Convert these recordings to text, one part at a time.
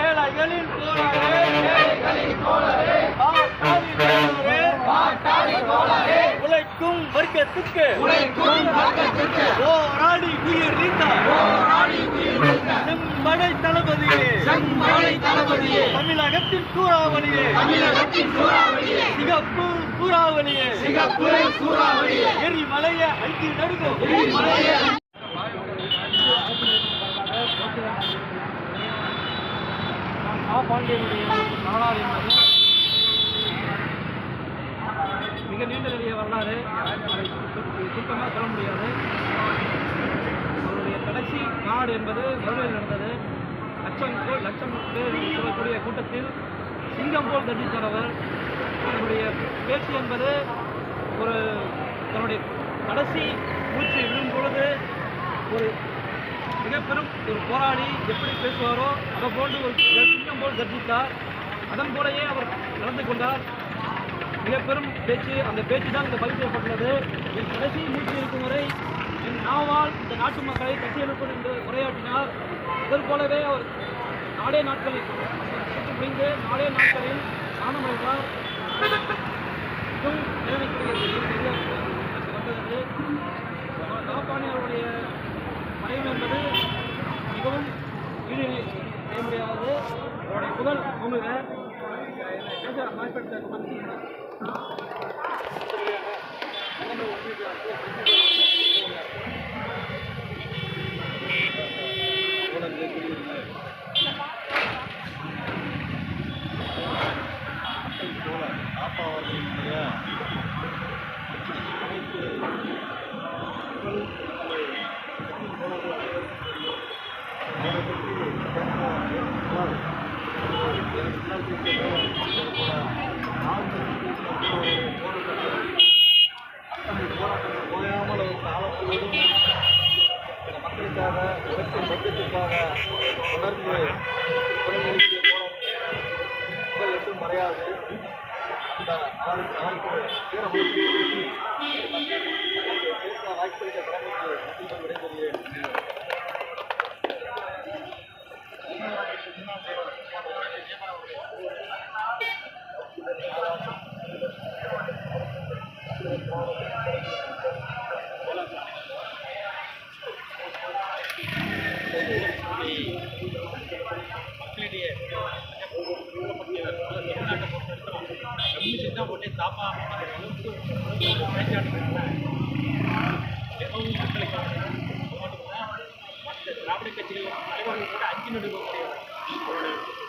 ஏழைகளின் தோழரே உழைக்கும் வர்க்கத்துக்கு போராடி உயிர் செம்படை தளபதியே தமிழகத்தின் சூறாவளியே சிகப்பு சூறாவளியே எரிமலைய அஞ்சு நடுங்கும் பாண்டியனுடைய வரலாறு என்பது மிக நீண்ட நெடிய வரலாறு. அதை சுத்தமாக சொல்ல முடியாது. அவருடைய கடைசி நாடு என்பது மதுரையில் நடந்தது. லட்சம் பேர் சொல்லக்கூடிய கூட்டத்தில் சிங்கம் போல் தண்டித்தவர். அவருடைய பேச்சு என்பது தன்னுடைய கடைசி மூச்சு விழும் பொழுது ஒரு மிகப்பெரும் ஒரு போராளி எப்படி பேசுவாரோ அதை போன்று ஒரு சிங்கம் போல் தர்ஜித்தார். அதன் போலவே அவர் நடந்து கொண்டார். மிகப்பெரும் பேச்சு. அந்த பேச்சு தான் இந்த பதிவு செய்யப்பட்டுள்ளது. என் கடைசி மூச்சு இருக்கும் வரை என் நாவால் இந்த நாட்டு மக்களை கட்டியெழுப்பது என்று உரையாற்றினார். அதன் போலவே அவர் நாடே நாட்களில் சுற்றி புரிந்து நாடே நாட்களில் காணமடைந்தார். இதுவும் நிலைமைக்குரிய வந்தது. காப்பானியருடைய மறைவு என்பது மிகவும் ஈடு செய்ய முடியாதது. அவருடைய புகழ் அவங்க ஓயாமல் ஒரு காலத்தோடும் மக்களுக்காக உலகத்தின் பட்ஜெட்டுக்காக தொடர்ந்து குரல் எட்டும் மறையாது. இந்த வாய்ப்பளித்த கடமைக்கு விடைபெறுகிறேன். மக்களிடையே தமிழ்நாட்டை பொறுத்தவரைக்கும் கம்யூனிஸ்ட் தான் போட்டே தாப்பா எப்பவும் மக்களுக்கு மற்ற திராவிட கட்சிகள் தலைவர்கள் கூட 5 நடுவோம் கிடையாது.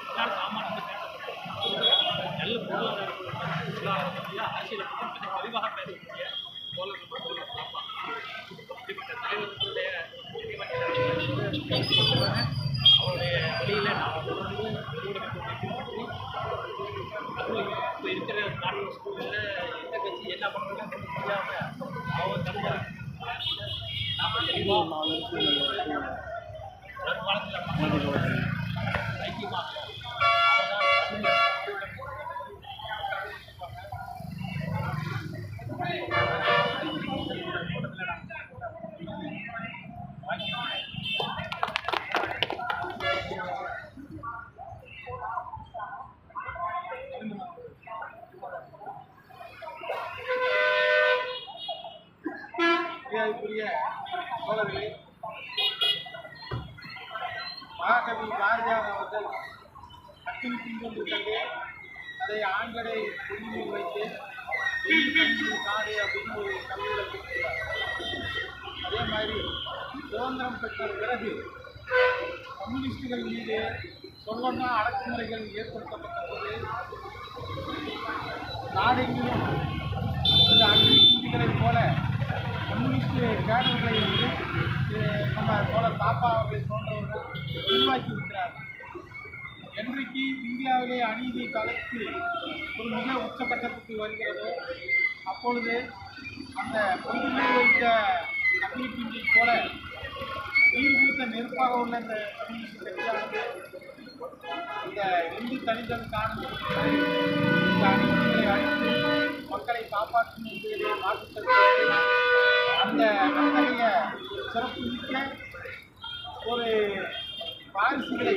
எல்லாரும் சாமான் வந்து நல்ல பொருளாதார அரசியலை பற்றி தெளிவாக பேசக்கூடிய தோழர்கள் தாப்பா இப்படிப்பட்ட தலைவர்களுடைய அவருடைய வழியில் நான் தொடர்ந்து இப்போ இருக்கிற நாடு ஸ்கூலில் எந்த கட்சி என்ன பண்ணுறதுன்னு தெரியாமல் அவங்க தமிழ் நாம் தெளிவாக வருங்காலத்தில் மக்களோட ஐக்கியமாக மரியாதைக்குரிய தோழர்களே, மகாகவி பாரதியார் அவர்கள் அக்கினி திங்கொண்டு கண்டு அதை ஆண்களை குடிநீர் வைத்து காடு அப்படின்னு ஒரு கவிதை கொடுக்கிறார். அதே மாதிரி சுதந்திரம் பெற்ற பிறகு கம்யூனிஸ்டுகள் மீது சொல்லனா அடக்குமுறைகள் ஏற்படுத்தப்பட்ட போது நாடெங்கிலும் இந்த அக்கினி குண்டிகளைப் போல கம்யூனிஸ்ட் கேடர்களை வந்து நம்ம தோழர் தாப்பா அவர்கள் போன்றவர்கள் உருவாக்கி இருக்கிறார்கள். என்றைக்கு இந்தியாவிலே அநீதி தலைத்து ஒரு மிக உச்சகட்டத்துக்கு வருகிறதோ அப்பொழுது அந்த பொதுமை வைத்த அக்னி குண்டை போல நீர் கொடுத்த நெருப்பாக உள்ள இந்த கம்யூனிஸ்ட் கட்சியானது இந்த இந்து தனித்தல் காணும் இந்த அநீதிகளை அழித்து மக்களை காப்பாற்றும் என்பதிலே மாற்றுத்தல் அந்த அத்தகைய சிறப்பு மிக்க ஒரு வாரிசுகளை